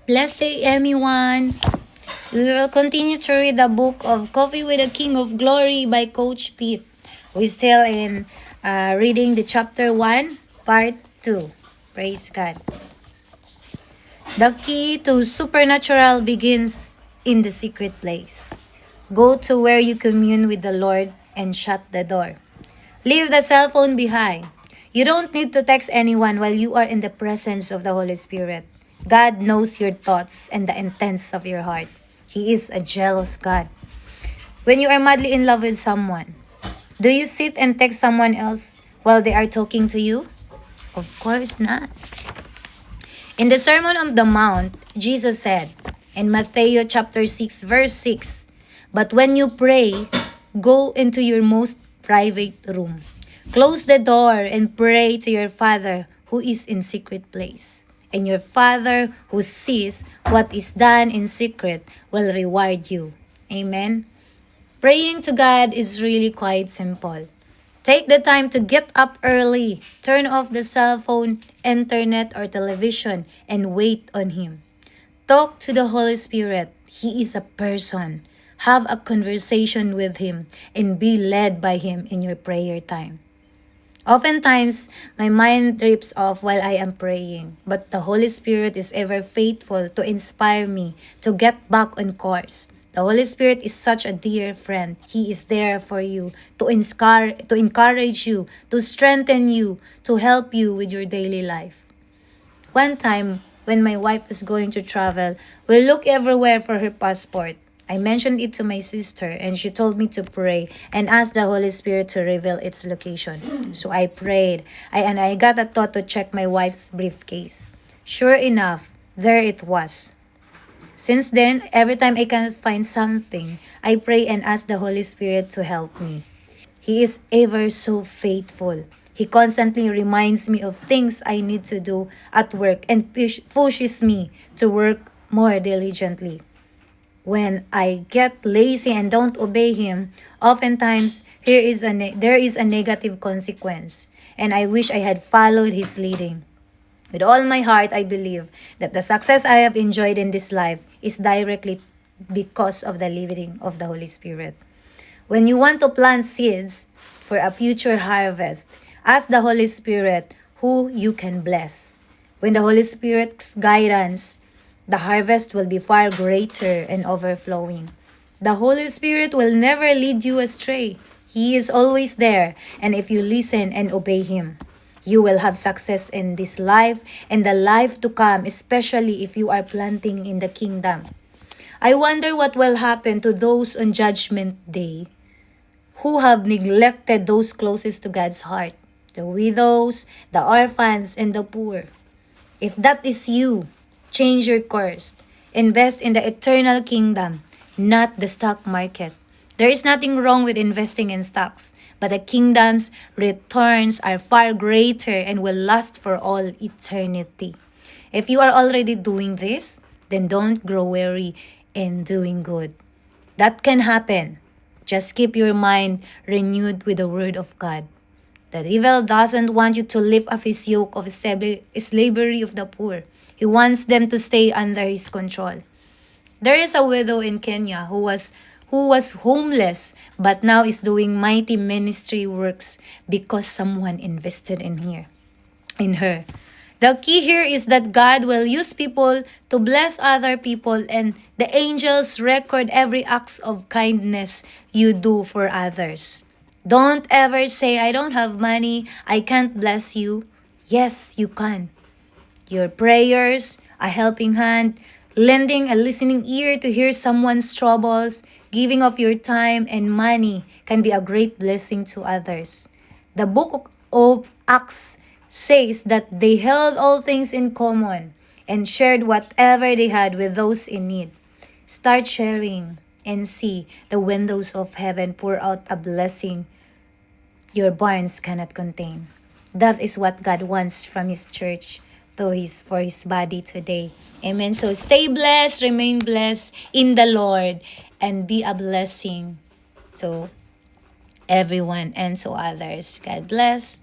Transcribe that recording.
Blessed day, everyone. We will continue to read the book of Coffee with the King of Glory by Coach Pete. We're still in reading the chapter 1, part 2. Praise God. The key to supernatural begins in the secret place. Go to where you commune with the Lord and shut the door. Leave the cell phone behind. You don't need to text anyone while you are in the presence of the Holy Spirit. God knows your thoughts and the intents of your heart. He is a jealous God. When you are madly in love with someone, do you sit and text someone else while they are talking to you? Of course not. In the Sermon on the Mount, Jesus said in Matthew chapter 6 verse 6, "But when you pray, go into your most private room. Close the door and pray to your Father who is in secret place. And your Father who sees what is done in secret will reward you." Amen. Praying to God is really quite simple. Take the time to get up early, turn off the cell phone, internet, or television, and wait on Him. Talk to the Holy Spirit. He is a person. Have a conversation with Him and be led by Him in your prayer time. Oftentimes, my mind drifts off while I am praying, but the Holy Spirit is ever faithful to inspire me to get back on course. The Holy Spirit is such a dear friend. He is there for you to encourage you, to strengthen you, to help you with your daily life. One time, when my wife was going to travel, we looked everywhere for her passport. I mentioned it to my sister and she told me to pray and ask the Holy Spirit to reveal its location. So I prayed and I got a thought to check my wife's briefcase. Sure enough, there it was. Since then, every time I can't find something, I pray and ask the Holy Spirit to help me. He is ever so faithful. He constantly reminds me of things I need to do at work and pushes me to work more diligently. When I get lazy and don't obey Him, oftentimes there is a negative consequence, and I wish I had followed His leading. With all my heart, I believe that the success I have enjoyed in this life is directly because of the leading of the Holy Spirit. When you want to plant seeds for a future harvest, ask the Holy Spirit who you can bless. When the Holy Spirit's guidance, the harvest will be far greater and overflowing. The Holy Spirit will never lead you astray. He is always there, and if you listen and obey Him, you will have success in this life and the life to come, especially if you are planting in the kingdom. I wonder what will happen to those on Judgment Day who have neglected those closest to God's heart, the widows, the orphans, and the poor. If that is you, change your course. Invest in the eternal kingdom, not the stock market. There is nothing wrong with investing in stocks, but the kingdom's returns are far greater and will last for all eternity. If you are already doing this, then don't grow weary in doing good. That can happen. Just keep your mind renewed with the Word of God. The devil doesn't want you to lift up his yoke of slavery of the poor. He wants them to stay under his control. There is a widow in Kenya who was homeless but now is doing mighty ministry works because someone invested in her. The key here is that God will use people to bless other people, and the angels record every act of kindness you do for others. Don't ever say, "I don't have money, I can't bless you." Yes, you can. Your prayers, a helping hand, lending a listening ear to hear someone's troubles, giving of your time and money can be a great blessing to others. The book of Acts says that they held all things in common and shared whatever they had with those in need. Start sharing and see the windows of heaven pour out a blessing your barns cannot contain. That is what God wants from His church for His body today. Amen. So stay blessed, remain blessed in the Lord, and be a blessing to everyone and to others. God bless.